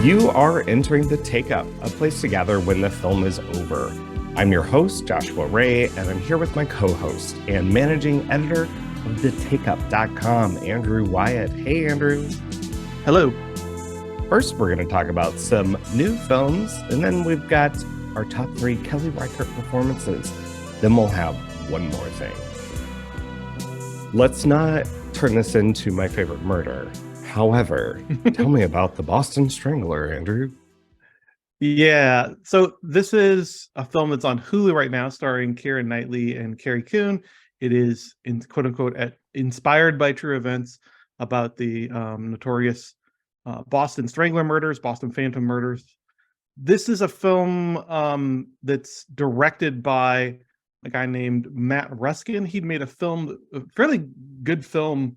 You are entering The Take Up, a place to gather when the film is over. I'm your host, Joshua Ray, and I'm here with my co-host and managing editor of thetakeup.com, Andrew Wyatt. Hey, Andrew. Hello. First, we're going to talk about some new films, and then we've got our top 3 Kelly Reichardt performances. Then we'll have one more thing. Let's not turn this into my favorite murder. However, tell me about the Boston Strangler, Andrew. Yeah, so this is a film that's on Hulu right now, starring Keira Knightley and Carrie Coon. It is, in quote unquote, inspired by true events about the notorious Boston Strangler murders, Boston Phantom murders. This is a film that's directed by a guy named Matt Ruskin. He'd made a fairly good film,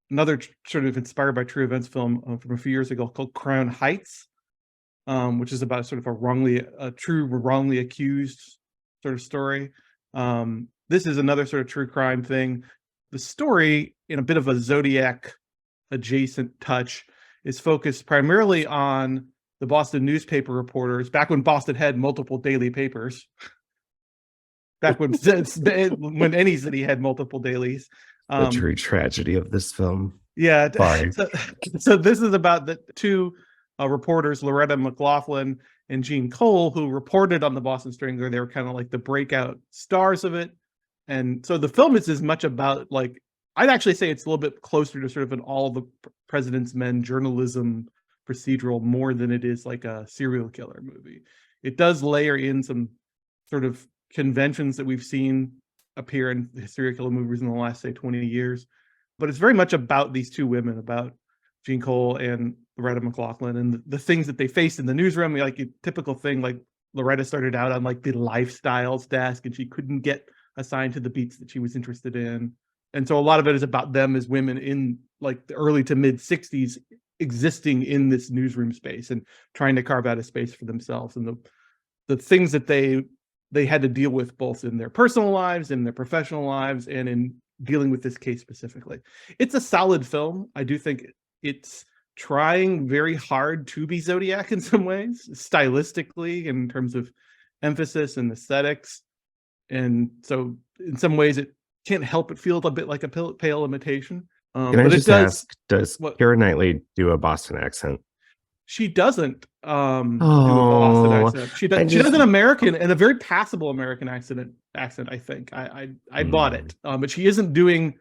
another sort of inspired by true events film from a few years ago called Crown Heights, which is about sort of a true wrongly accused sort of story. This is another sort of true crime thing. The story, in a bit of a Zodiac adjacent touch, is focused primarily on the Boston newspaper reporters back when Boston had multiple daily papers. Back when any city had multiple dailies. The true tragedy of this film. Yeah. Sorry. So this is about the two reporters, Loretta McLaughlin and Jean Cole, who reported on the Boston Strangler. They were kind of like the breakout stars of it. And so the film is as much about, like, I'd actually say it's a little bit closer to sort of an All the President's Men journalism procedural more than it is like a serial killer movie. It does layer in some sort of conventions that we've seen appear in serial killer movies in the last, say, 20 years. But it's very much about these two women, about Jean Cole and Loretta McLaughlin, and the things that they faced in the newsroom. Like a typical thing, like Loretta started out on like the lifestyles desk and she couldn't get assigned to the beats that she was interested in. And so a lot of it is about them as women in like the early to mid 60s existing in this newsroom space and trying to carve out a space for themselves, and the things that they had to deal with both in their personal lives, in their professional lives, and in dealing with this case specifically. It's a solid film. I do think it's trying very hard to be Zodiac in some ways, stylistically, in terms of emphasis and aesthetics. And so in some ways it can't help but feel a bit like a pale imitation. Can I just ask, does Keira Knightley do a Boston accent? She doesn't do a Boston accent. She does an American, and a very passable American accent, I think. I bought it. But she isn't doing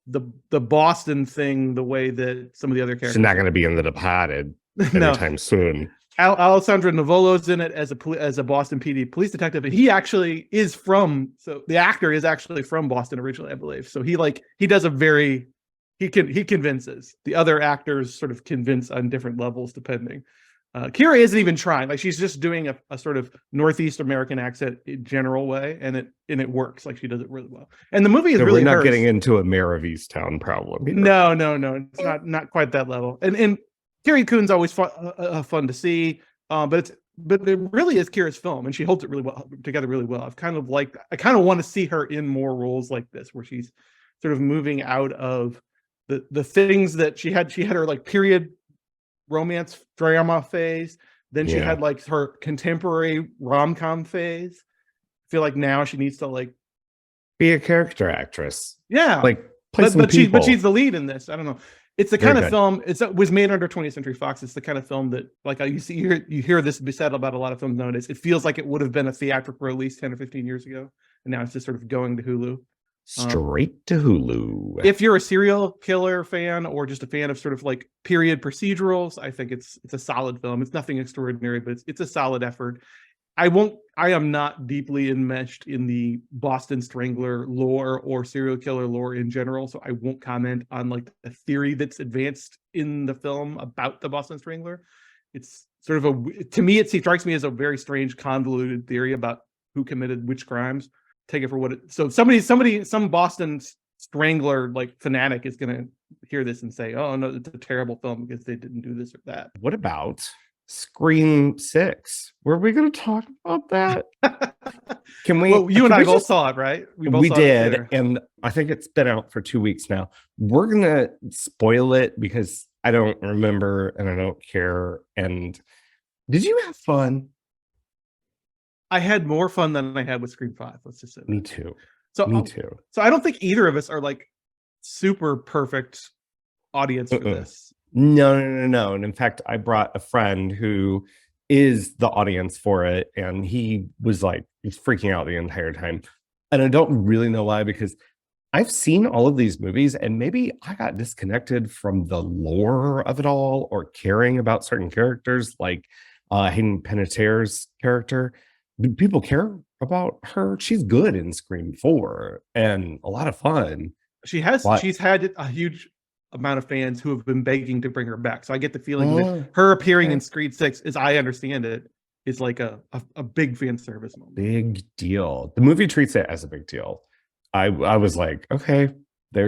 the Boston thing the way that some of the other characters. She's not going to be in The Departed anytime soon. Alessandro Nivolo's in it as a Boston PD police detective, and he actually is so the actor is actually from Boston originally, I believe. So he does he convinces. The other actors sort of convince on different levels depending. Keira isn't even trying. Like, she's just doing a sort of Northeast American accent in general way, and it works. Like, she does it really well. And the movie is really we're not getting into a Mayor of Easttown problem either. No. It's not quite that level. And Carrie Coon's always fun to see. But it really is Keira's film, and she holds it really well together really well. I kind of want to see her in more roles like this, where she's sort of moving out of the things that she had her like period romance drama phase. Then she had like her contemporary rom-com phase. I feel like now she needs to like be a character actress. Yeah. Like play some people. But she's the lead in this. I don't know. It's the kind of film, it was made under 20th Century Fox. It's the kind of film that, like, you hear this be said about a lot of films nowadays. It feels like it would have been a theatrical release 10 or 15 years ago. And now it's just sort of going to Hulu. Straight to Hulu. If you're a serial killer fan or just a fan of sort of like period procedurals, I think it's a solid film. It's nothing extraordinary, but it's a solid effort. I am not deeply enmeshed in the Boston Strangler lore or serial killer lore in general, so I won't comment on like the theory that's advanced in the film about the Boston Strangler. It's sort of to me, it strikes me as a very strange, convoluted theory about who committed which crimes. Take it for what it. So some Boston Strangler like fanatic is going to hear this and say, "Oh no, it's a terrible film because they didn't do this or that." What about Scream 6? Were we going to talk about that? Can we? Well, you and I both saw it, right? We did, and I think it's been out for 2 weeks now. We're gonna spoil it because I don't remember and I don't care, and Did you have fun? I had more fun than I had with Scream 5. Let's just say that. Me too. So, Me too. so I don't think either of us are like super perfect audience for this. No. And in fact, I brought a friend who is the audience for it, and he was like, he's freaking out the entire time. And I don't really know why, because I've seen all of these movies, and maybe I got disconnected from the lore of it all or caring about certain characters, like Hayden Panettiere's character. Do people care about her? She's good in Scream 4 and a lot of fun. She's had a huge amount of fans who have been begging to bring her back. So I get the feeling that her appearing in Scream 6, as I understand it, is like a big fan service moment. Big deal. The movie treats it as a big deal. I was like, okay,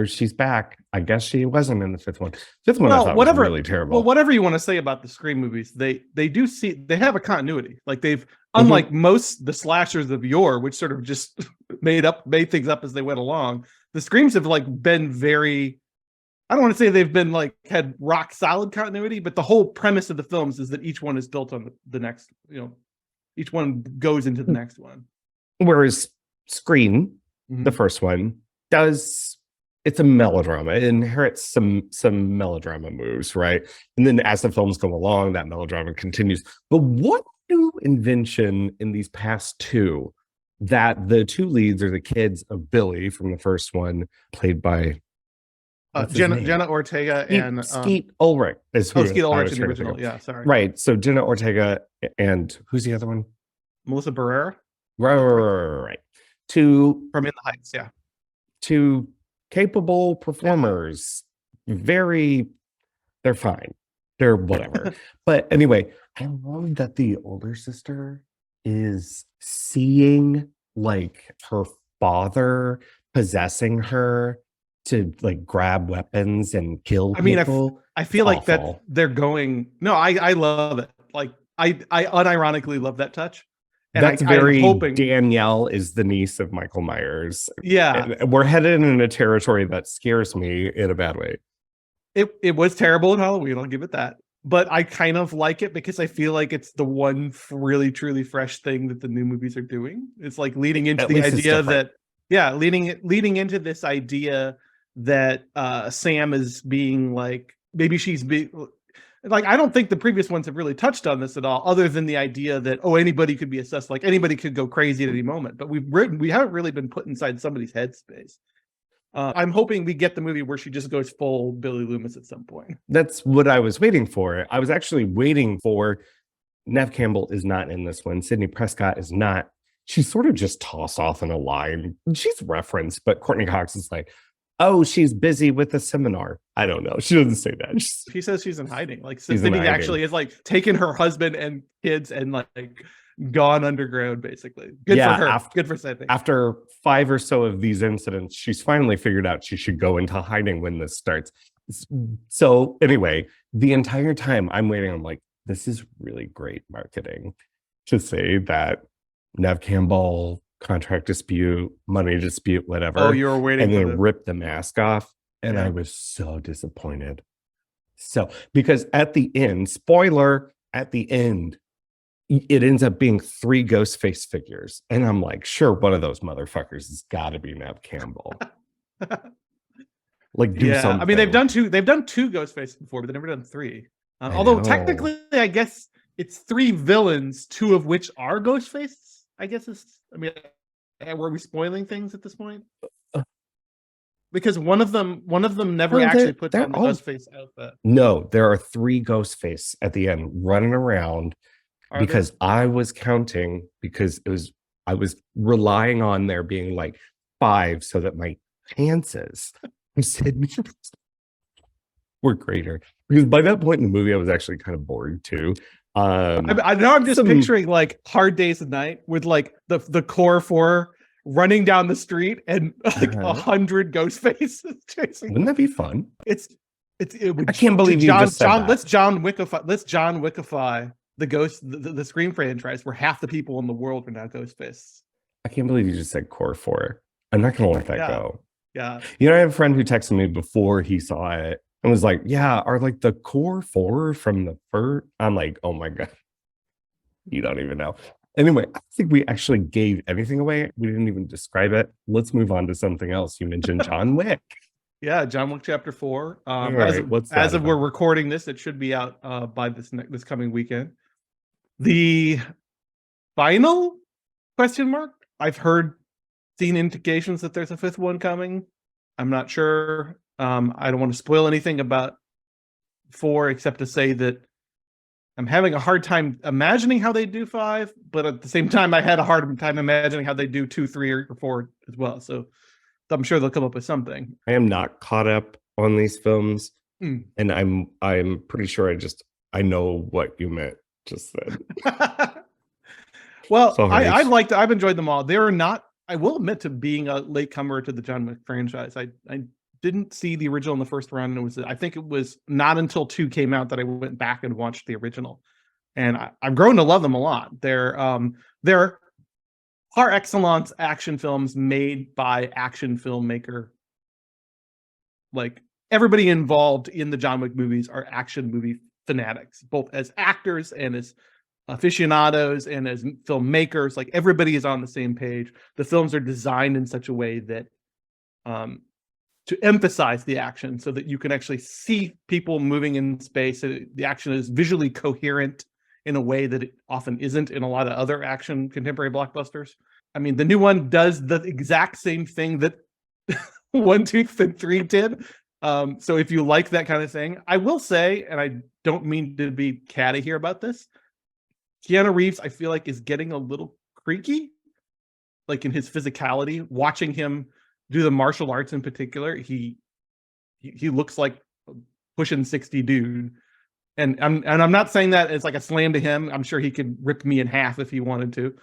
she's back. I guess she wasn't in the fifth one. Fifth one, I thought was really terrible. Well, whatever you want to say about the Scream movies, they have a continuity. Like unlike most the slashers of yore, which sort of just made things up as they went along. The Screams have like been very, I don't want to say they've been like had rock solid continuity, but the whole premise of the films is that each one is built on the next, each one goes into the next one. Whereas Scream, the first one, it's a melodrama. It inherits some melodrama moves, right? And then as the films go along, that melodrama continues. But what new invention in these past two, that the two leads are the kids of Billy from the first one, played by Jenna Ortega and Skeet Ulrich. Skeet Ulrich in the original. Yeah, sorry. Right. So Jenna Ortega and who's the other one? Melissa Barrera. Right. Two from In the Heights. Yeah. Two capable performers. They're fine. They're whatever. But anyway, I love that the older sister is seeing like her father possessing her to like grab weapons and kill people. I feel like that they're going. No, I love it. Like I unironically love that touch. And that's very hoping Danielle is the niece of Michael Myers. Yeah, and we're headed in a territory that scares me in a bad way. It was terrible in Halloween. I'll give it that. But I kind of like it because I feel like it's the one really truly fresh thing that the new movies are doing. It's like leading into the idea that leading into this idea that Sam is being like, maybe she's being like, I don't think the previous ones have really touched on this at all, other than the idea that anybody could be a sus, like anybody could go crazy at any moment. But we haven't really been put inside somebody's headspace. I'm hoping we get the movie where she just goes full Billy Loomis at some point. That's what I was waiting for. I was actually waiting for Neve Campbell is not in this one. Sidney Prescott is not. She's sort of just tossed off in a line. She's referenced, but Courtney Cox is like, oh, she's busy with a seminar. I don't know. She doesn't say that. She says she's in hiding. Like Sidney actually is like taken her husband and kids and like gone underground, basically. Good for her. Good for Sidney. After 5 or so of these incidents, she's finally figured out she should go into hiding when this starts. So anyway, the entire time I'm waiting, I'm like, this is really great marketing to say that Neve Campbell, contract dispute, money dispute, whatever. Oh, you were waiting and then rip the mask off. And I was so disappointed. So, because at the end, spoiler, at the end, it ends up being 3 Ghostface figures. And I'm like, sure, one of those motherfuckers has got to be Neve Campbell. Like, do something. I mean, they've done two Ghostfaces before, but they've never done 3. Although technically, I guess it's 3 villains, 2 of which are Ghostfaces. I guess were we spoiling things at this point? Because one of them never actually puts on the Ghostface outfit. No, there are 3 Ghostface at the end running around. Because I was counting, because I was relying on there being like 5 so that my chances of Sydney were greater. Because by that point in the movie, I was actually kind of bored too. I know I'm just picturing like Hard Days of Night with like the core 4 running down the street and like 100 Ghostfaces chasing. Wouldn't that be fun? I can't believe you just said that. Let's John Wickify the Scream franchise where half the people in the world are now Ghostface. I can't believe you just said core 4. I'm not gonna let that go. Yeah. You know, I have a friend who texted me before he saw it and was like, yeah, are like the core 4 from the first. I'm like, oh my God. You don't even know. Anyway, I think we actually gave anything away. We didn't even describe it. Let's move on to something else. You mentioned John Wick. Yeah, John Wick Chapter 4. All As right, of, what's as that of we're about? recording this, it should be out by this coming weekend. The final question mark? I've seen indications that there's a fifth one coming. I'm not sure. I don't want to spoil anything about 4 except to say that I'm having a hard time imagining how they do 5, but at the same time, I had a hard time imagining how they do 2, 3, or 4 as well. So I'm sure they'll come up with something. I am not caught up on these films, Mm. and I'm pretty sure I know what you meant just then. Well, Sorry. I've enjoyed them all. They're not, I will admit to being a latecomer to the John Wick franchise. I didn't see the original in the first run. I think it was not until 2 came out that I went back and watched the original. And I've grown to love them a lot. They're par excellence action films made by action filmmaker. Like, everybody involved in the John Wick movies are action movie fanatics, both as actors and as aficionados and as filmmakers. Like, everybody is on the same page. The films are designed in such a way that to emphasize the action so that you can actually see people moving in space. The action is visually coherent in a way that it often isn't in a lot of other action contemporary blockbusters. I mean, the new one does the exact same thing that 1, 2, and 3 did. So if you like that kind of thing, I will say, and I don't mean to be catty here about this, Keanu Reeves, I feel like, is getting a little creaky, like in his physicality. Watching him do the martial arts in particular, he looks like a pushing 60 dude. And I'm not saying that as like a slam to him. I'm sure he could rip me in half if he wanted to.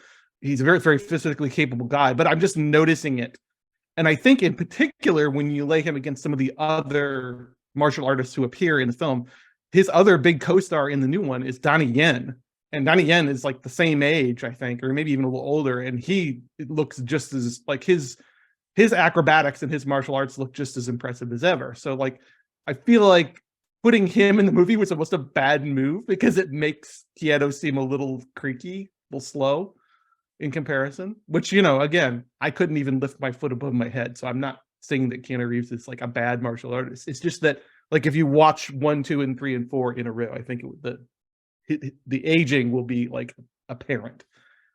He's a very, very physically capable guy, but I'm just noticing it. And I think in particular, when you lay him against some of the other martial artists who appear in the film, his other big co-star in the new one is Donnie Yen. And Donnie Yen is like the same age, I think, or maybe even a little older. And he looks just as, like, his acrobatics and his martial arts look just as impressive as ever. So, like, I feel like putting him in the movie was almost a bad move because it makes Keanu seem a little creaky, a little slow in comparison, which, again, I couldn't even lift my foot above my head. So I'm not saying that Keanu Reeves is like a bad martial artist. It's just that, like, if you watch 1, 2, and 3, and 4 in a row, I think the aging will be like apparent.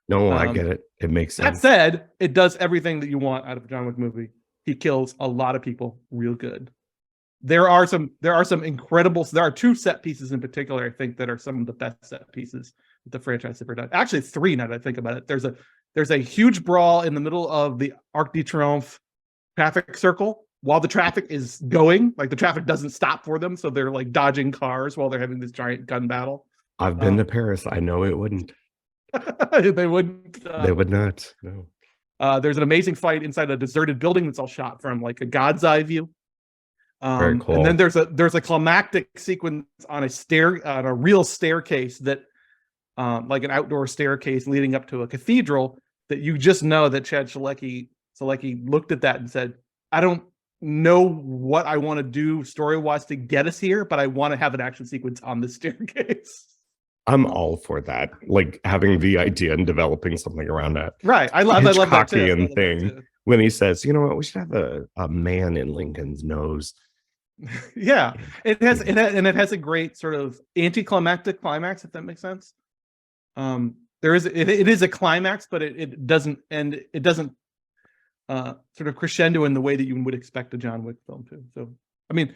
No, I get it. It makes sense. That said, it does everything that you want out of a John Wick movie. He kills a lot of people real good. There are some incredible. There are 2 set pieces in particular, I think, that are some of the best set pieces that the franchise ever done. Actually, 3 now that I think about it. There's a huge brawl in the middle of the Arc de Triomphe traffic circle while the traffic is going. Like, the traffic doesn't stop for them, so they're like dodging cars while they're having this giant gun battle. I've been to Paris. I know it wouldn't. They wouldn't. They would not. No. There's an amazing fight inside a deserted building that's all shot from like a God's eye view. Very cool. And then there's a climactic sequence on a real staircase that, like an outdoor staircase leading up to a cathedral, that you just know that Chad Stahelski looked at that and said, I don't know what I want to do story-wise to get us here, but I want to have an action sequence on the staircase. I'm all for that. Like, having the idea and developing something around that. Right. I love that too. Thing when he says, you know what, we should have a man in Lincoln's nose. Yeah. It has a great sort of anticlimactic climax, if that makes sense. It is a climax, but it doesn't sort of crescendo in the way that you would expect a John Wick film to. So, I mean,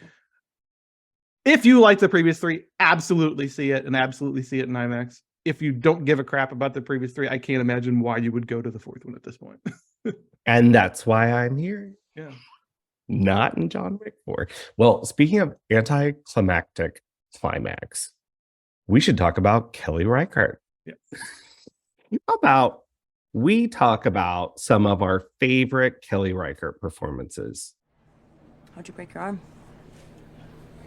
if you like the previous 3, absolutely see it, and absolutely see it in IMAX. If you don't give a crap about the previous 3, I can't imagine why you would go to the 4th one at this point. And that's why I'm here. Yeah. Not in John Wick 4. Well, speaking of anticlimactic climax, we should talk about Kelly Reichardt. Yeah. How about we talk about some of our favorite Kelly Reichardt performances? How'd you break your arm?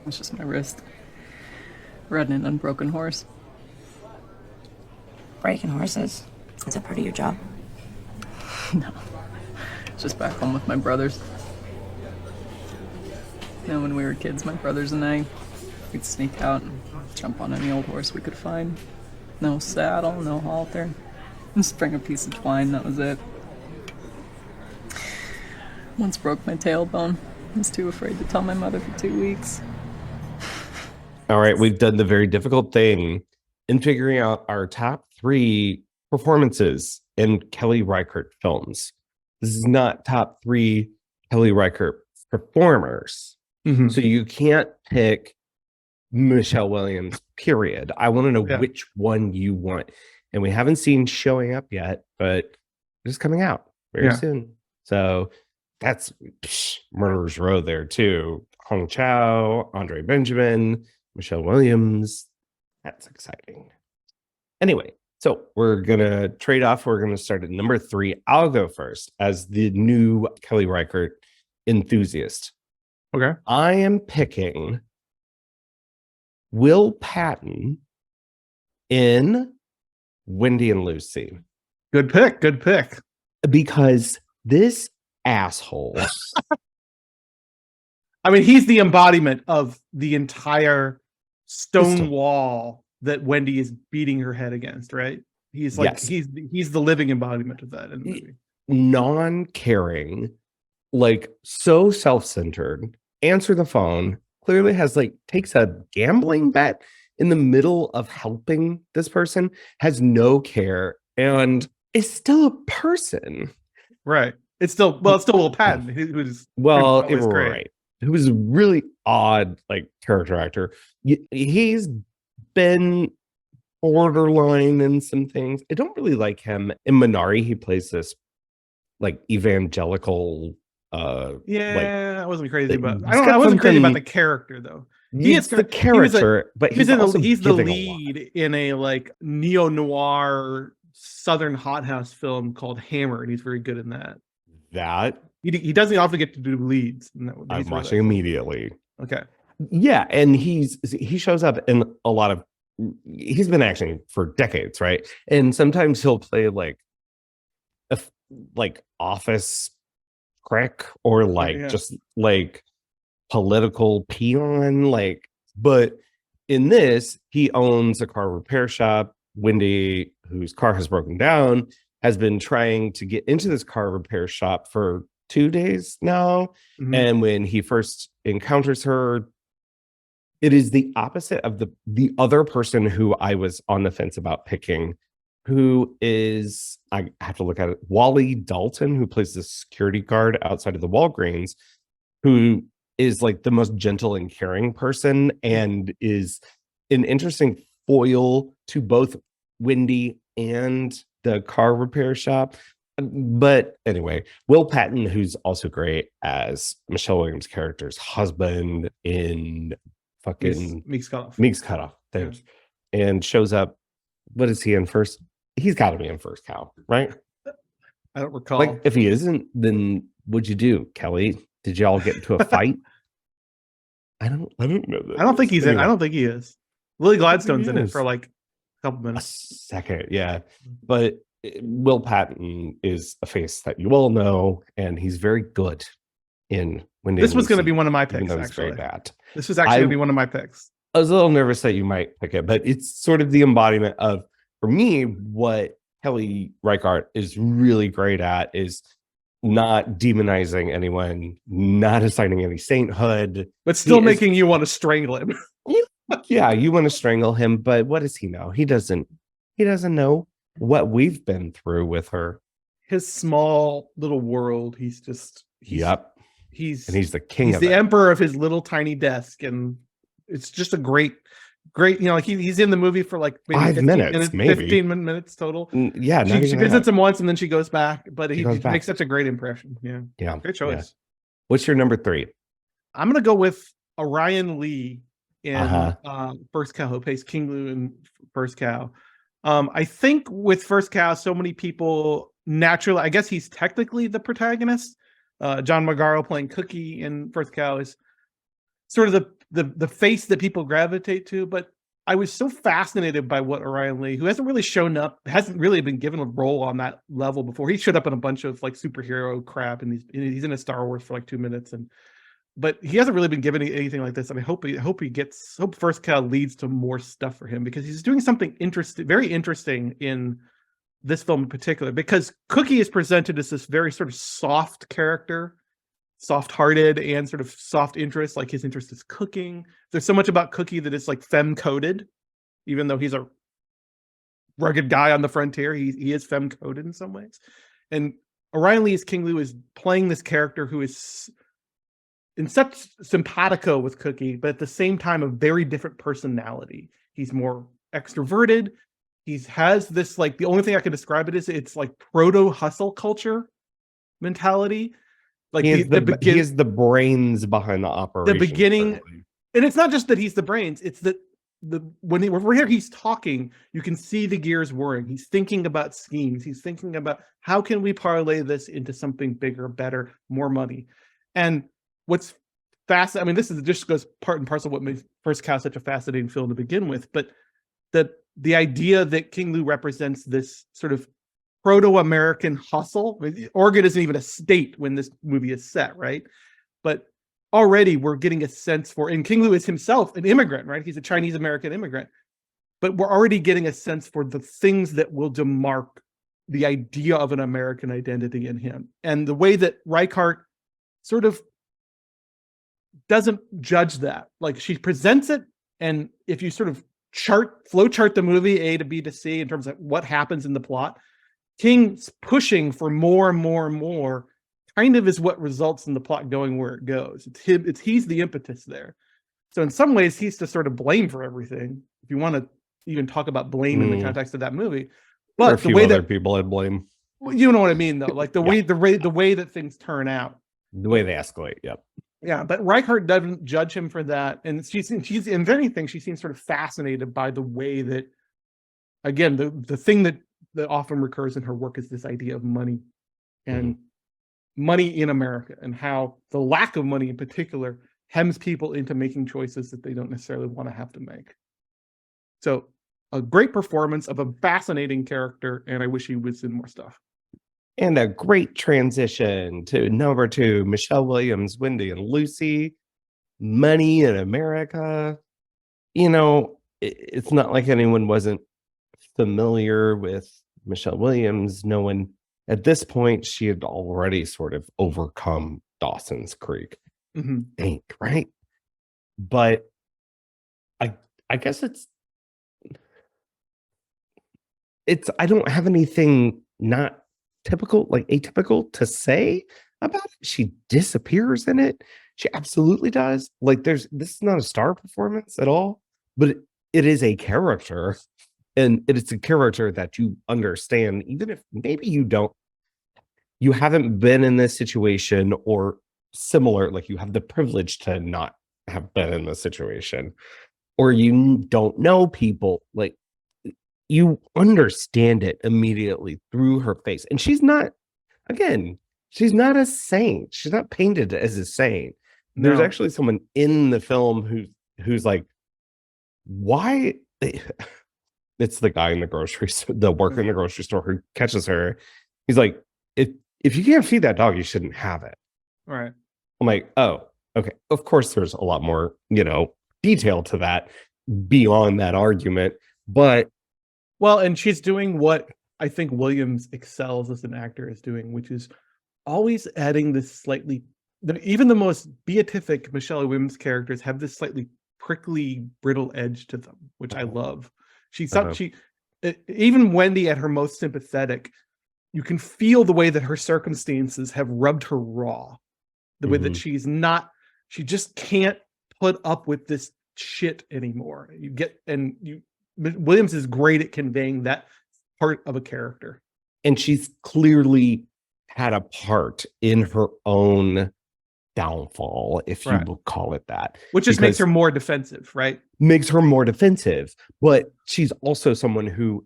It's just my wrist. Riding an unbroken horse. Breaking horses? Is that part of your job? No. It's just back home with my brothers. When we were kids, my brothers and I, we'd sneak out and jump on any old horse we could find. No saddle, no halter. Just bring a piece of twine, that was it. Once broke my tailbone. I was too afraid to tell my mother for 2 weeks. All right, we've done the very difficult thing in figuring out our top 3 performances in Kelly Reichardt films. This is not top 3 Kelly Reichardt performers. Mhm. So you can't pick Michelle Williams, period. I want to know which one you want. And we haven't seen Showing Up yet, but it's coming out very soon. So that's Murderer's Row there too. Hong Chow, Andre Benjamin, Michelle Williams. That's exciting. Anyway, so we're going to trade off. We're going to start at number 3. I'll go first as the new Kelly Reichardt enthusiast. Okay. I am picking Will Patton in Wendy and Lucy. Good pick. Good pick. Because this asshole. I mean, he's the embodiment of the entire stone wall that Wendy is beating her head against, right? He's like he's the living embodiment of that in the movie. Non-caring, like so self-centered, answer the phone, clearly has takes a gambling bet in the middle of helping this person, has no care, and is still a person. Right. It's still Will Patton, who's great. Right. Who was a really odd character actor. He's been borderline in some things. I don't really like him. In Minari, he plays this evangelical I wasn't crazy about I wasn't crazy about the character though. He's the character, but he's the lead in a neo-noir Southern hothouse film called Hammer, and he's very good in that. He doesn't often get to do leads. I'm watching immediately. Okay. Yeah, and he shows up in a lot of. He's been acting for decades, right? And sometimes he'll play office crick or just political peon, But in this, he owns a car repair shop. Wendy, whose car has broken down, has been trying to get into this car repair shop for 2 days now. Mm-hmm. And when he first encounters her, it is the opposite of the other person who I was on the fence about picking, who is, I have to look at it, Wally Dalton, who plays the security guard outside of the Walgreens, who is the most gentle and caring person and is an interesting foil to both Wendy and the car repair shop. But anyway, Will Patton, who's also great as Michelle Williams' character's husband in fucking Meek's Cutoff. Thanks. Yeah. And shows up. What is he in first? He's got to be in First Cow, right? I don't recall. If he isn't, then what'd you do, Kelly? Did y'all get into a fight? I don't know that. I don't think he's in. I don't think he is. Lily Gladstone's in it for a couple minutes. A second, yeah. But Will Patton is a face that you all know, and he's very good in Wendy. This was going to be one of my picks, actually. This was actually going to be one of my picks. I was a little nervous that you might pick it, but it's sort of the embodiment of, for me, what Kelly Reichardt is really great at is not demonizing anyone, not assigning any sainthood, but still making you want to strangle him. Yeah, you want to strangle him, but what does he know? He doesn't know what we've been through with her. His small little world. He's the king. He's the emperor of his little tiny desk, and it's just a great. He's in the movie for maybe 5 minutes, maybe 15 minutes total. Yeah, she visits him once and then she goes back, but he makes such a great impression. Yeah, great choice. Yeah. What's your number 3? I'm gonna go with Orion Lee in First Cow, who plays King Lu in First Cow. I think with First Cow, so many people naturally, I guess he's technically the protagonist. John Magaro playing Cookie in First Cow is sort of the face that people gravitate to, but I was so fascinated by what Orion Lee, who hasn't really shown up, hasn't really been given a role on that level before. He showed up in a bunch of superhero crap, and he's in a Star Wars for 2 minutes, and but he hasn't really been given anything like this. I mean, hope First Cow leads to more stuff for him, because he's doing something interesting, very interesting in this film in particular, because Cookie is presented as this very sort of soft character, soft-hearted and sort of soft interest. Like his interest is cooking. There's so much about Cookie that is like femme-coded, even though he's a rugged guy on the frontier. He is femme-coded in some ways. And Orion Lee's King Lou is playing this character who is in such simpatico with Cookie, but at the same time a very different personality. He's more extroverted. He has this, like, the only thing I can describe it is it's like proto hustle culture mentality. Like he is the brains behind the operation. The beginning, certainly. And it's not just that he's the brains, it's that when we're here, he's talking, you can see the gears whirring. He's thinking about schemes. He's thinking about how can we parlay this into something bigger, better, more money. And what's fascinating, I mean, this is just goes part and parcel of what made First Cow such a fascinating film to begin with, but the idea that King Lou represents this sort of proto-American hustle. I mean, Oregon isn't even a state when this movie is set, right? But already we're getting a sense for, and King Lou is himself an immigrant, right? He's a Chinese-American immigrant. But we're already getting a sense for the things that will demark the idea of an American identity in him. And the way that Reichardt sort of doesn't judge that. Like, she presents it, and if you sort of flow chart the movie A to B to C in terms of what happens in the plot, King's pushing for more and more and more kind of is what results in the plot going where it goes. He's the impetus there. So in some ways, he's to sort of blame for everything, if you want to even talk about blame in the context of that movie. But a few the way other people I'd blame. You know what I mean, though, like the way that things turn out, the way they escalate. Yep. Yeah, but Reichardt doesn't judge him for that, and she's in anything, she seems sort of fascinated by the way that, again, the thing that often recurs in her work is this idea of money and money in America, and how the lack of money in particular hems people into making choices that they don't necessarily want to have to make. So a great performance of a fascinating character, and I wish he was in more stuff. And a great transition to number 2, Michelle Williams, Wendy and Lucy, Money in America. You know, it's not like anyone wasn't familiar with Michelle Williams. No one, at this point, she had already sort of overcome Dawson's Creek ink, right? But I guess I don't have anything not typical, like atypical to say about it. She disappears in it. She absolutely does. Like, this is not a star performance at all, but it is a character, and it's a character that you understand, even if maybe you haven't been in this situation or similar, like you have the privilege to not have been in this situation, or you don't know people, like, you understand it immediately through her face. And she's not a saint. She's not painted as a saint. No. There's actually someone in the film who's like, why? It's the guy in the grocery store, the worker in the grocery store, who catches her. He's like, if you can't feed that dog, you shouldn't have it. All right. I'm like, oh, okay. Of course, there's a lot more, detail to that beyond that argument. But well, and she's doing what I think Williams excels as an actor is doing, which is always adding this slightly, even the most beatific Michelle Williams characters have this slightly prickly, brittle edge to them, which I love. Even Wendy at her most sympathetic, you can feel the way that her circumstances have rubbed her raw, the way that she just can't put up with this shit anymore. Williams is great at conveying that part of a character. And she's clearly had a part in her own downfall, if you will call it that. Which just makes her more defensive, right? Makes her more defensive. But she's also someone who,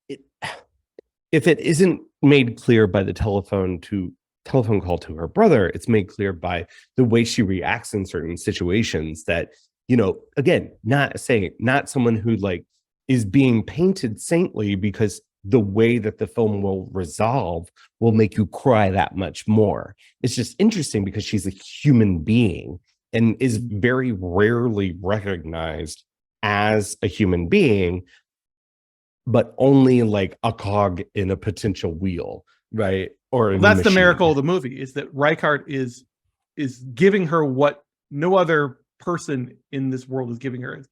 if it isn't made clear by the telephone call to her brother, it's made clear by the way she reacts in certain situations that, again, not someone who like is being painted saintly because the way that the film will resolve will make you cry that much more. It's just interesting because she's a human being and is very rarely recognized as a human being, but only like a cog in a potential wheel, right? Or in That's the miracle of the movie, is that Reichardt is giving her what no other person in this world is giving her. It's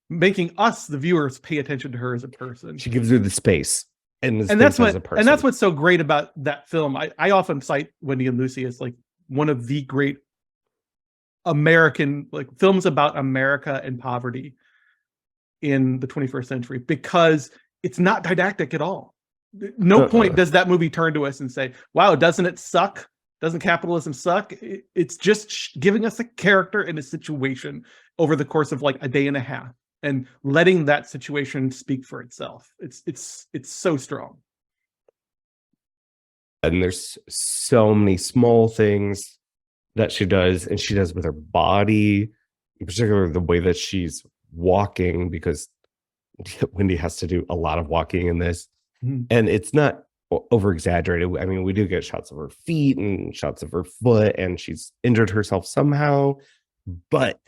making us, the viewers, pay attention to her as a person. She gives her the space and that's what's so great about that film. I often cite Wendy and Lucy as like one of the great American like films about America and poverty in the 21st century, because it's not didactic at all. No point does that movie turn to us and say, wow, doesn't it suck? Doesn't capitalism suck? It's just giving us a character in a situation over the course of like a day and a half and letting that situation speak for itself. It's so strong. And there's so many small things that she does, and she does with her body, in particular the way that she's walking, because Wendy has to do a lot of walking in this. And it's not over exaggerated. I mean, we do get shots of her feet and shots of her foot, and she's injured herself somehow. But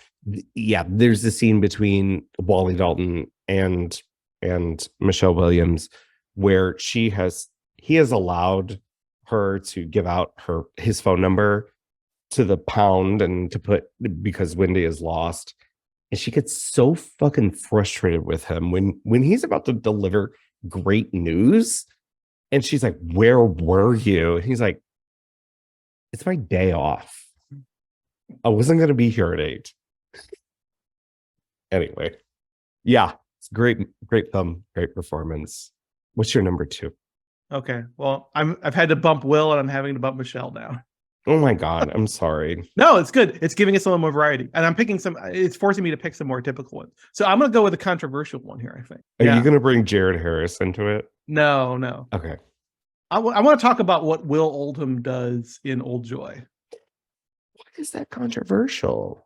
yeah, there's the scene between Wally Dalton and Michelle Williams where he has allowed her to give out his phone number to the pound and to put, because Wendy is lost. And she gets so fucking frustrated with him when he's about to deliver great news. And she's like, where were you? And he's like, it's my day off. I wasn't going to be here at 8. Anyway, yeah, it's great film, great performance. What's your number 2? Okay, well, I've had to bump Will, and I'm having to bump Michelle now. Oh my God, I'm sorry. No, it's good. It's giving us a little more variety. And I'm picking it's forcing me to pick some more typical ones. So I'm going to go with a controversial one here, I think. Are you going to bring Jared Harris into it? No. Okay. I want to talk about what Will Oldham does in Old Joy. Why is that controversial?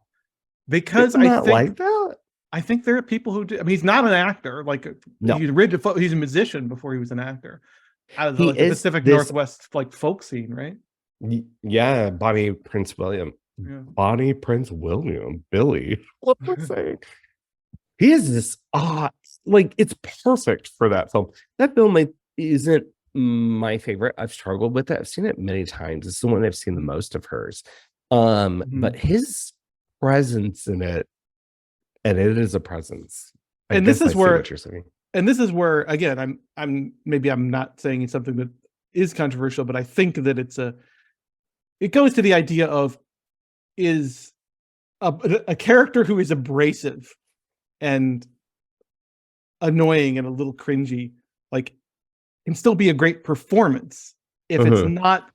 Because like that? I think there are people who do. I mean, he's not an actor. Like, no. He's a musician before he was an actor. Out of the Pacific Northwest like folk scene, right? Yeah, Bonnie Prince William. Yeah. Bonnie Prince William. Billy. What was I saying? He has this like, it's perfect for that film. That film isn't my favorite. I've struggled with it. I've seen it many times. It's the one I've seen the most of hers. But his presence in it, and it is a presence. And this is where again, I'm maybe I'm not saying it's something that is controversial, but I think that it goes to the idea of, is a character who is abrasive and annoying and a little cringy, like, can still be a great performance if it's not.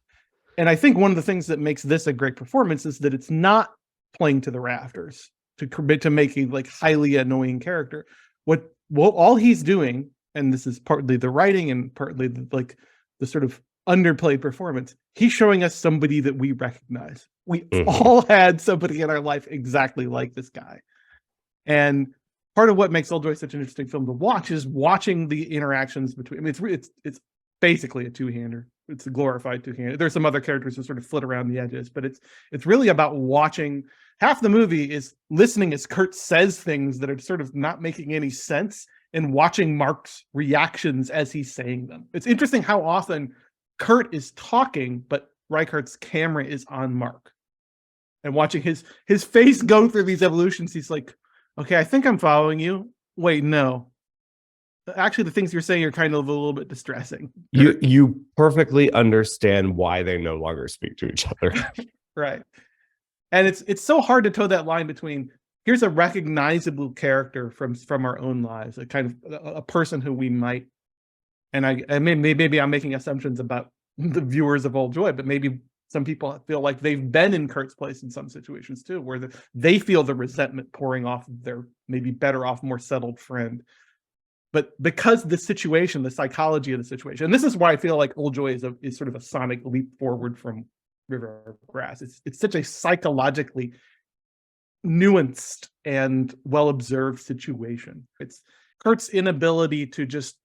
And I think one of the things that makes this a great performance is that it's not playing to the rafters to make a like highly annoying character. What all he's doing, and this is partly the writing and partly the sort of underplayed performance, he's showing us somebody that we recognize. We all had somebody in our life exactly like this guy. And part of what makes Old Joy such an interesting film to watch is watching the interactions between. I mean, it's basically a two-hander. It's a glorified two-hander. There's some other characters who sort of flit around the edges, but it's really about watching. Half the movie is listening as Kurt says things that are sort of not making any sense, and watching Mark's reactions as he's saying them. It's interesting how often Kurt is talking, but Reichardt's camera is on Mark, and watching his face go through these evolutions. He's like, okay, I think I'm following you. Wait, no. Actually, the things you're saying are kind of a little bit distressing. You perfectly understand why they no longer speak to each other. Right. And it's so hard to toe that line between, here's a recognizable character from our own lives, a kind of a person who we might, and maybe I'm making assumptions about the viewers of Old Joy, but maybe some people feel like they've been in Kurt's place in some situations too, where they feel the resentment pouring off of their maybe better off, more settled friend. But because the situation, the psychology of the situation, and this is why I feel like Old Joy is sort of a sonic leap forward from River of Grass. It's such a psychologically nuanced and well-observed situation. It's Kurt's inability to just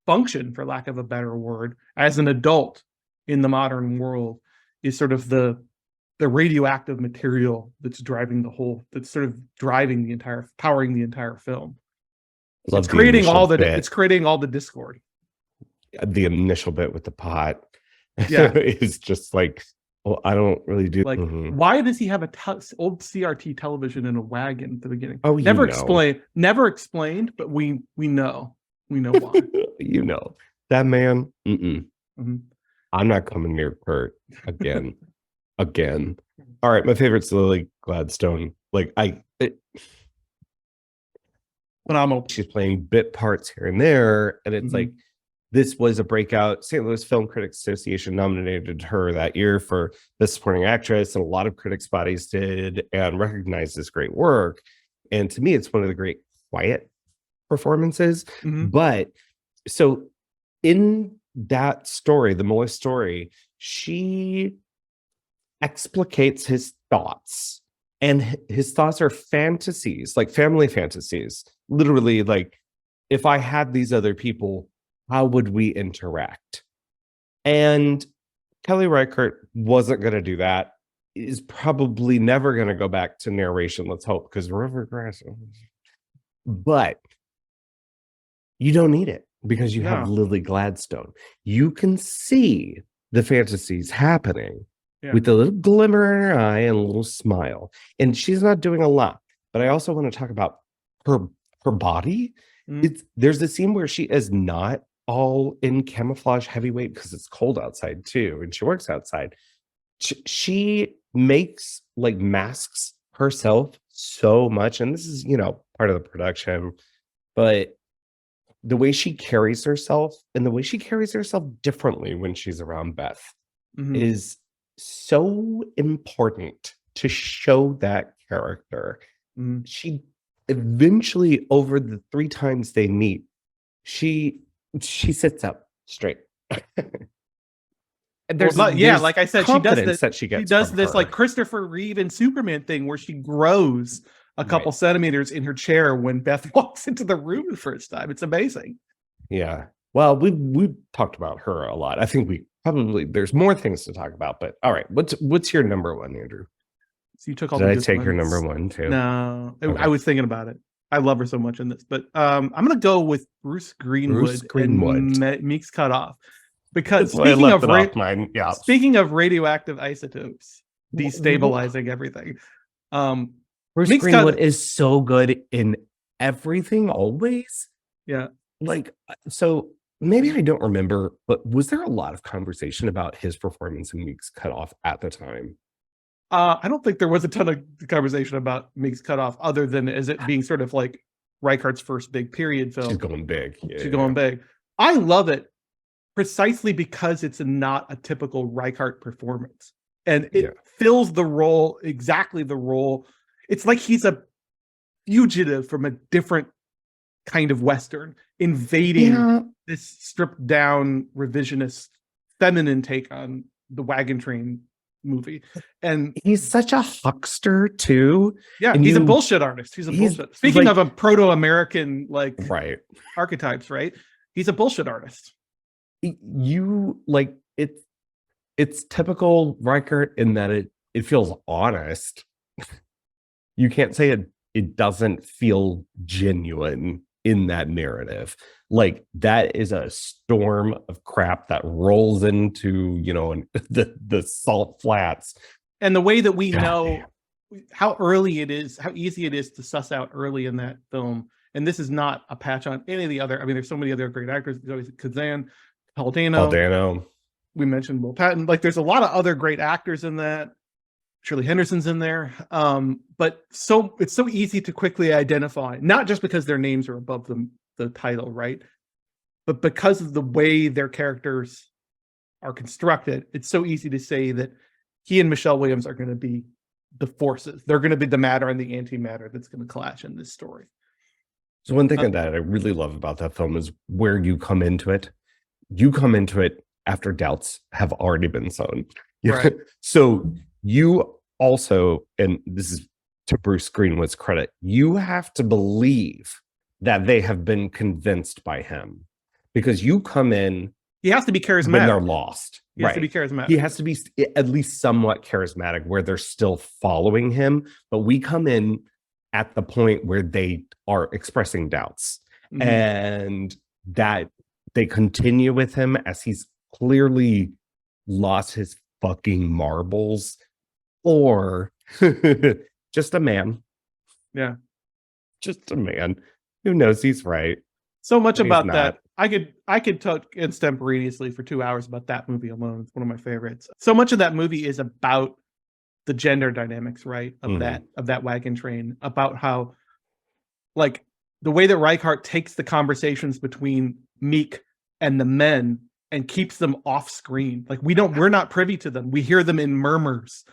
function, for lack of a better word, as an adult in the modern world is sort of the radioactive material that's driving powering the entire film. Love It's creating all the discord. The initial bit with the pot Yeah. is just like, well, I don't really do. Like, why does he have old CRT television in a wagon at the beginning? Oh, never explained, but we know why. You know, that man. Mhm. I'm not coming near Kurt again. Again. All right, my favorite's Lily Gladstone. Like, Phenomenal. she's playing bit parts here and there, and it's like, this was a breakout. St. Louis Film Critics Association nominated her that year for Best Supporting Actress, and a lot of critics' bodies did, and recognized this great work. And to me, it's one of the great quiet performances. But so in that story, the Malloy story, she explicates his thoughts, and his thoughts are fantasies, like family fantasies. Literally, like, if I had these other people, how would we interact? And Kelly Reichardt wasn't going to do that, is probably never going to go back to narration, let's hope, because River Grass. But you don't need it because you have Lily Gladstone. You can see the fantasies happening with a little glimmer in her eye and a little smile. And she's not doing a lot. But I also want to talk about her body. There's a scene where she is not all in camouflage heavyweight because it's cold outside too, and she works outside. She makes, like, masks herself so much, and this is, part of the production, but the way she carries herself, and the way she carries herself differently when she's around Beth, is so important to show that character. She eventually, over the 3 times they meet, she sits up straight. There's like I said, she does this like Christopher Reeve and Superman thing where she grows a couple centimeters in her chair when Beth walks into the room the first time. It's amazing. Yeah. Well, we talked about her a lot. I think there's more things to talk about, but all right. What's your number one, Andrew? So you took all. Did I take your number one too? No, okay. I was thinking about it. I love her so much in this, but I'm gonna go with Bruce Greenwood. And Meek's Cut Off, because speaking of radioactive isotopes destabilizing everything, Bruce Meek's Greenwood is so good in everything always. Yeah, like, so maybe I don't remember, but was there a lot of conversation about his performance in Meek's Cut Off at the time? I don't think there was a ton of conversation about Meek's Cut Off, other than as it being sort of like Reichardt's first big period film. She's going big. She's going big. I love it precisely because it's not a typical Reichardt performance, and it fills exactly the role. It's like he's a fugitive from a different kind of Western, invading this stripped down, revisionist, feminine take on the wagon train movie. And he's such a huckster too. He's a bullshit artist. Speaking of a proto-American archetypes, right? He's a bullshit artist. It's typical Reichardt in that it feels honest. You can't say it doesn't feel genuine in that narrative. Like, that is a storm of crap that rolls into, the salt flats. And the way that we know how easy it is to suss out early in that film. And this is not a patch on any of the other. I mean, there's so many other great actors. There's always Kazan, Paul Dano. We mentioned Will Patton. Like, there's a lot of other great actors in that. Shirley Henderson's in there. But it's so easy to quickly identify, not just because their names are above the title, right? But because of the way their characters are constructed, it's so easy to say that he and Michelle Williams are going to be the forces. They're going to be the matter and the antimatter that's going to clash in this story. So one thing that I really love about that film is where you come into it. You come into it after doubts have already been sown. Right. So you also, and this is to Bruce Greenwood's credit, you have to believe that they have been convinced by him. because you come in He has to be when charismatic. they're lost. He has to be charismatic. He has to be at least somewhat charismatic where they're still following him, but we come in at the point where they are expressing doubts, and that they continue with him as he's clearly lost his fucking marbles, or just a man. Yeah. Just a man who knows he's right. So much He's about not. that. I could talk extemporaneously for 2 hours about that movie alone. It's one of my favorites. So much of that movie is about the gender dynamics, right? Of that wagon train, about how, like, the way that Reichardt takes the conversations between Meek and the men and keeps them off screen. Like, we're not privy to them. We hear them in murmurs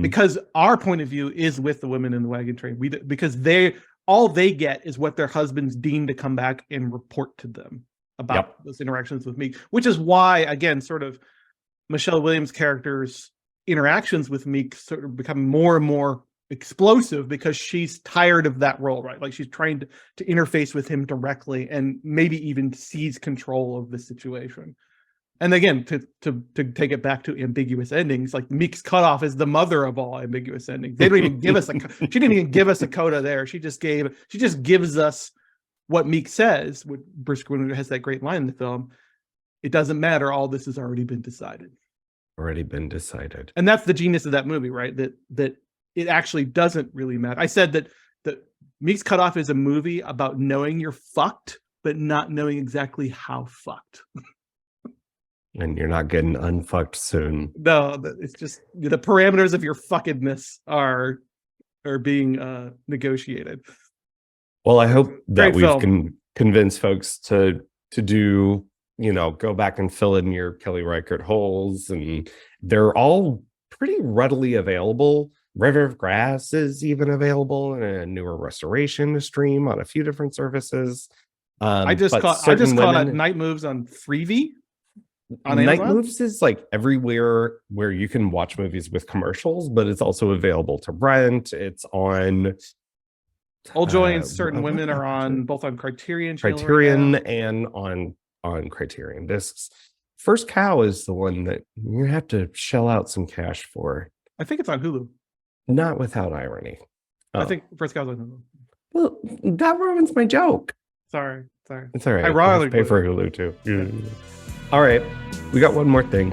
because our point of view is with the women in the wagon train. Because all they get is what their husbands deem to come back and report to them about those interactions with Meek, which is why, again, sort of Michelle Williams' character's interactions with Meek sort of become more and more explosive because she's tired of that role, right? Like, she's trying to interface with him directly and maybe even seize control of the situation. And again, to take it back to ambiguous endings, like Meek's cutoff is the mother of all ambiguous endings. They don't even give us she didn't even give us a coda there. She just gives us what Meek says. Bruce Greenwood has that great line in the film. It doesn't matter. All this has already been decided. And that's the genius of that movie, right? That it actually doesn't really matter. I said that Meek's Cutoff is a movie about knowing you're fucked, but not knowing exactly how fucked. And you're not getting unfucked soon. No, it's just the parameters of your fuckedness are being negotiated. Well, I hope that Great we've film. convinced folks to do, go back and fill in your Kelly Reichardt holes, and they're all pretty readily available. River of Grass is even available in a newer restoration to stream on a few different services. I just caught Night Moves on Freevee. Night Moves is like everywhere where you can watch movies with commercials, but it's also available to rent. It's on Old Joy and Certain Women are on both on Criterion and on Criterion Discs. First Cow is the one that you have to shell out some cash for. I think it's on Hulu. Not without irony. I think First Cow's on Hulu. Well, that ruins my joke. Sorry. It's all right. I pay for Hulu too. All right, we got one more thing.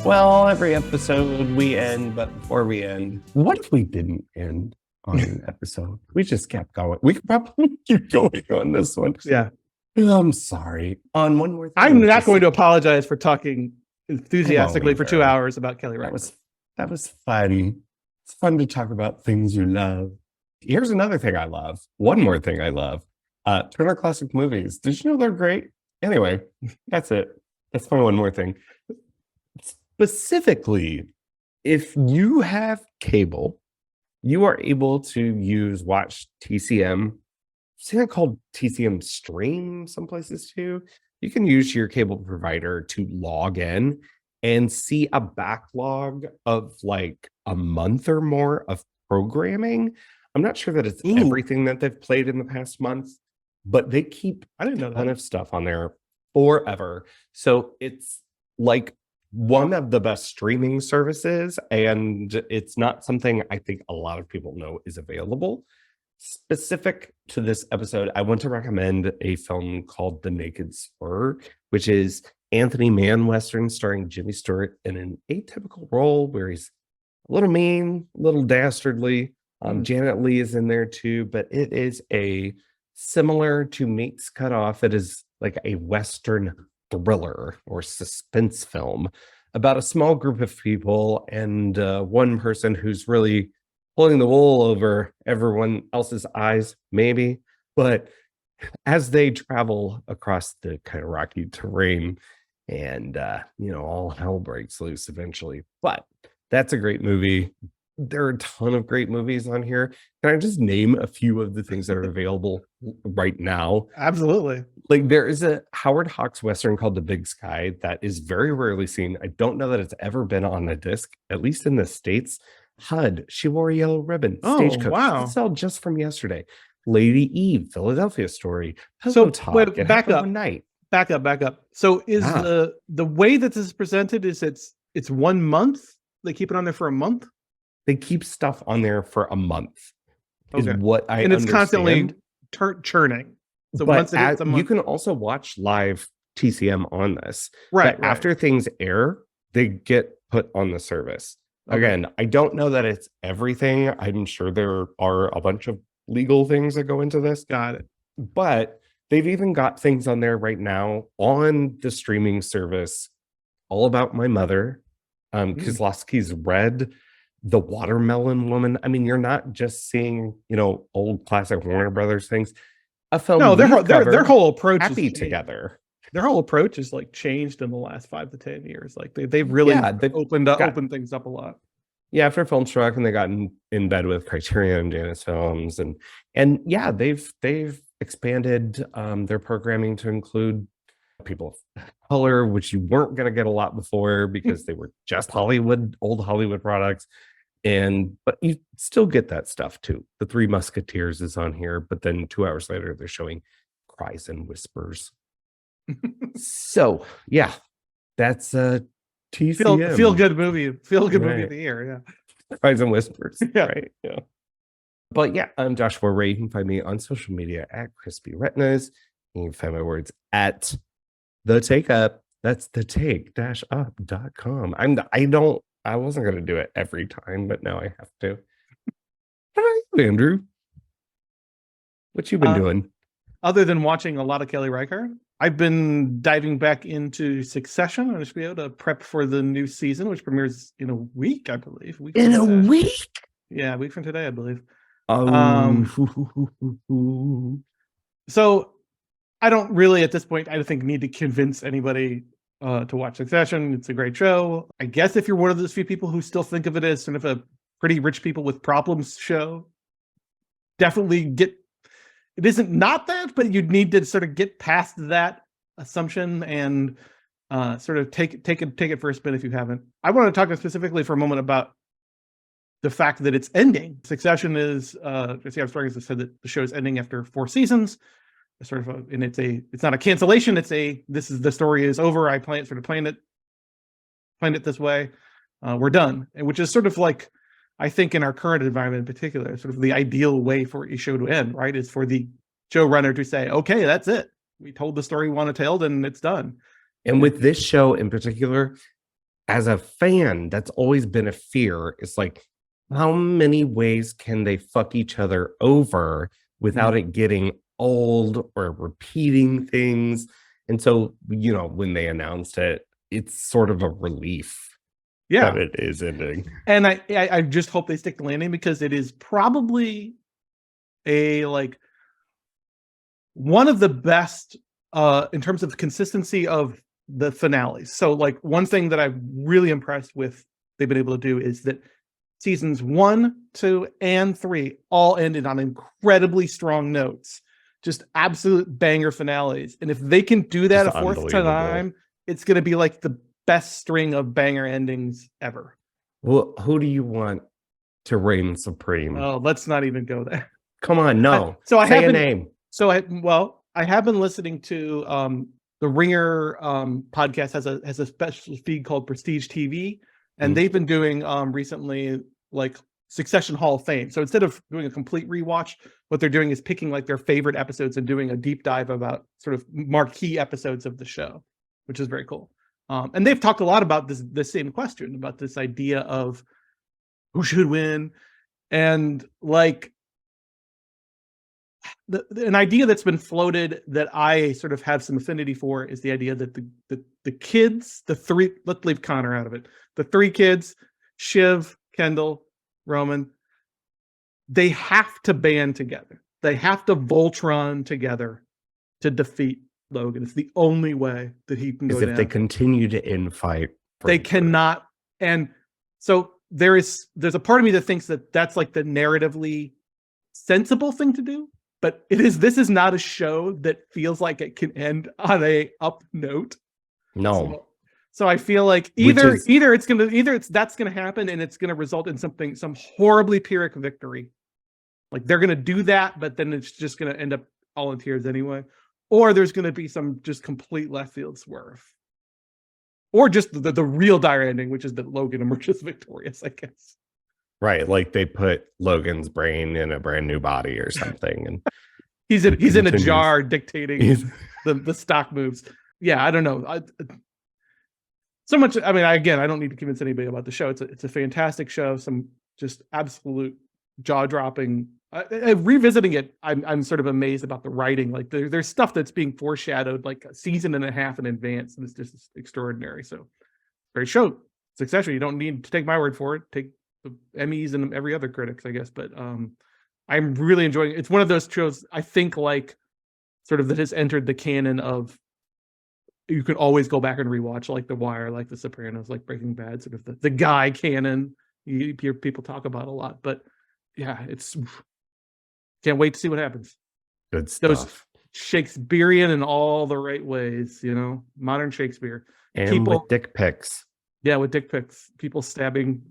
Well, every episode we end, but before we end, what if we didn't end on an episode? We just kept going. We could probably keep going on this one. Yeah. I'm sorry. On one more thing. I'm not going to apologize for talking enthusiastically for 2 hours about Kelly Reichardt. That was fun. It's fun to talk about things you love. Here's another thing I love. One more thing I love. Turner Classic Movies. Did you know they're great? Anyway, that's it. That's my one more thing. Specifically, if you have cable, you are able to watch TCM. Something called TCM Stream some places too. You can use your cable provider to log in and see a backlog of like a month or more of programming. I'm not sure that it's everything that they've played in the past month, but they keep a ton of stuff on there forever. So it's like one of the best streaming services, and it's not something I think a lot of people know is available. Specific to this episode, I want to recommend a film called The Naked Spur, which is Anthony Mann Western starring Jimmy Stewart in an atypical role where he's a little mean, a little dastardly. Janet Leigh is in there too, but it is similar to Meek's Cutoff. It is like a Western thriller or suspense film about a small group of people and one person who's really pulling the wool over everyone else's eyes, maybe. But as they travel across the kind of rocky terrain and, all hell breaks loose eventually. But that's a great movie. There are a ton of great movies on here. Can I just name a few of the things that are available right now? Absolutely. Like there is a Howard Hawks Western called The Big Sky that is very rarely seen. I don't know that it's ever been on a disc, at least in the States. HUD, She Wore a Yellow Ribbon, Stagecoach. Wow. It's all just from yesterday. Lady Eve, Philadelphia Story, Pillow So Talk, wait, It back Happened up. One Night. Back up. So is Yeah. the way that this is presented is it's 1 month? They keep it on there for a month? They keep stuff on there for a month, is Okay. what I And it's understand. constantly churning. So But once it hits a you month. can also watch live TCM on this. Right, But after things air, they get put on the service. Okay. Again, I don't know that it's everything. I'm sure there are a bunch of legal things that go into this. Got it. But they've even got things on there right now on the streaming service all about my mother. Kozlowski's Red, The Watermelon Woman. I mean, you're not just seeing, old classic Warner Brothers things. A film No, their we've whole approach Happy is Together. Their whole approach is like changed in the last 5 to 10 years. Like they've really opened things up a lot. Yeah, after Filmstruck, and they got in bed with Criterion and Janus Films, and yeah, they've expanded their programming to include people of color, which you weren't going to get a lot before because they were just old Hollywood products. But you still get that stuff too. The Three Musketeers is on here, but then 2 hours later they're showing Cries and Whispers. So yeah, that's a TCM. Feel good movie of the year. Yeah. Cries and Whispers. Yeah. Right. Yeah. But yeah, I'm Joshua Ray. You can find me on social media at Crispy Retinas. You can find my words at The Take Up. That's the take-up.com. I wasn't gonna do it every time, but now I have to. Hi, Andrew. What you been doing? Other than watching a lot of Kelly Reichardt, I've been diving back into Succession on HBO to prep for the new season, which premieres in a week, I believe. In a week? Yeah, a week from today, I believe. Oh. So I don't really, at this point, I think, need to convince anybody to watch Succession. It's a great show. I guess if you're one of those few people who still think of it as sort of a pretty rich people with problems show, definitely it isn't not that, but you'd need to sort of get past that assumption and sort of take it for a spin if you haven't. I want to talk specifically for a moment about the fact that it's ending. Succession is, Jesse Armstrong has said that the show is ending after 4 seasons. It's not a cancellation. The story is over. I planned it this way. We're done, and which is sort of like, I think in our current environment in particular, sort of the ideal way for a show to end, right? Is for the showrunner to say, okay, that's it. We told the story we want to tell, and it's done. And with this show in particular, as a fan, that's always been a fear. It's like, how many ways can they fuck each other over without it getting old or repeating things? And so, when they announced it, it's sort of a relief. Yeah, that it is ending. And I just hope they stick the landing, because it is probably one of the best in terms of consistency of the finales. So one thing that I'm really impressed with they've been able to do is that seasons 1, 2, and 3 all ended on incredibly strong notes, just absolute banger finales. And if they can do that a 4th time, it's going to be like the best string of banger endings ever. Well, who do you want to reign supreme? Oh, let's not even go there. Come on, no. Say a name. So I have been listening to the Ringer podcast has a special feed called Prestige TV, and they've been doing recently Succession Hall of Fame. So instead of doing a complete rewatch, what they're doing is picking their favorite episodes and doing a deep dive about sort of marquee episodes of the show, which is very cool. And they've talked a lot about this same question, about this idea of who should win, and an idea that's been floated that I sort of have some affinity for is the idea that the kids, let's leave Connor out of it, the 3 kids, Shiv, Kendall, Roman, they have to band together. They have to Voltron together to defeat Logan. It's the only way that he can go down. If they continue to infight, they cannot. And so there's a part of me that thinks that that's the narratively sensible thing to do, but this is not a show that feels like it can end on a up note. No. So I feel like either that's gonna happen, and it's gonna result in some horribly Pyrrhic victory, Like they're going to do that, but then it's just going to end up all in tears anyway. Or there's going to be some just complete left field swerve. Or just the real dire ending, which is that Logan emerges victorious, I guess. Right. Like they put Logan's brain in a brand new body or something. And he's in a jar dictating the stock moves. Yeah, I don't know. So much. I mean, I don't need to convince anybody about the show. It's a fantastic show. Some just absolute jaw-dropping. Revisiting it, I'm sort of amazed about the writing. Like there's stuff that's being foreshadowed like a season and a half in advance, and it's just extraordinary. So, great show. Succession. You don't need to take my word for it. Take the Emmys and every other critics, I guess. But I'm really enjoying it. It's one of those shows I think like sort of that has entered the canon of you can always go back and rewatch, like The Wire, like The Sopranos, like Breaking Bad, sort of the guy canon you hear people talk about a lot. But yeah, it's can't wait to see what happens. Good stuff. Those Shakespearean in all the right ways, modern Shakespeare. And people, with dick pics. Yeah, with dick pics. People backstabbing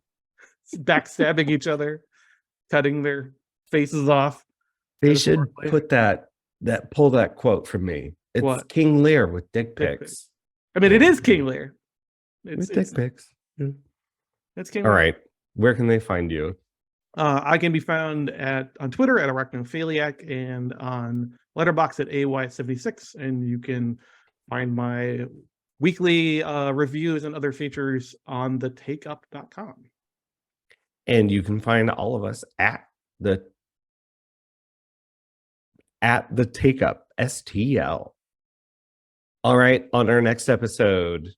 each other, cutting their faces off. They should put pull that quote from me. It's what? King Lear with dick pics. I mean, it is King Lear. With dick pics. Yeah. That's King All Lear. right. Where can they find you? I can be found on Twitter at Arachnophiliac and on Letterboxd at AY76. And you can find my weekly reviews and other features on thetakeup.com. And you can find all of us at the Take Up STL. All right, on our next episode,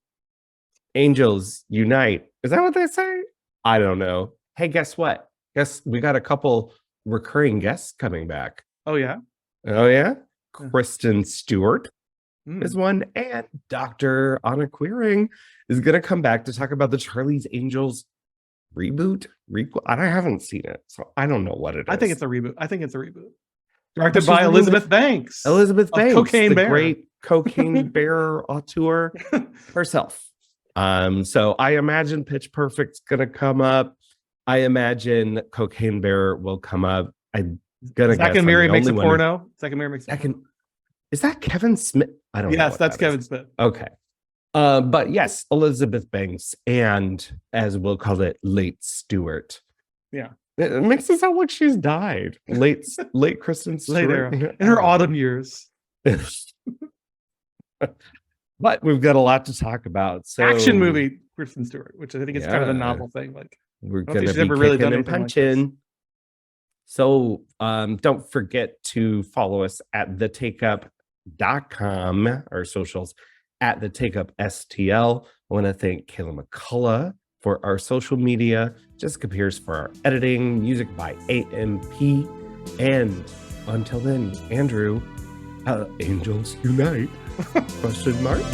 Angels Unite. Is that what they say? I don't know. Hey, guess what? Guess we got a couple recurring guests coming back. Oh yeah. Kristen Stewart is one, and Dr. Anna Queering is going to come back to talk about the Charlie's Angels reboot. I haven't seen it, so I don't know what it is. I think it's a reboot. Directed by Elizabeth Banks. Cocaine Bear. Great Cocaine Bear auteur herself. So I imagine Pitch Perfect's gonna come up. I imagine Cocaine Bear will come up. I'm gonna guess. Zack and Mary makes a porno. Zack and Mary makes a porno. Is that Kevin Smith? I don't know. Yes, that's Kevin Smith. Okay. But yes, Elizabeth Banks and, as we'll call it, late Stewart. Yeah. It makes it sound like she's died. Late Kristen Stewart. In her autumn years. But we've got a lot to talk about. So action movie Kristen Stewart, which I think is kind of a novel thing. Like we're gonna be kicking and punching. Like so don't forget to follow us at thetakeup.com, our socials at thetakeup.stl. I want to thank Kayla McCullough for our social media, Jessica Pierce for our editing, music by AMP. And until then, Andrew, Angels Unite? Question mark?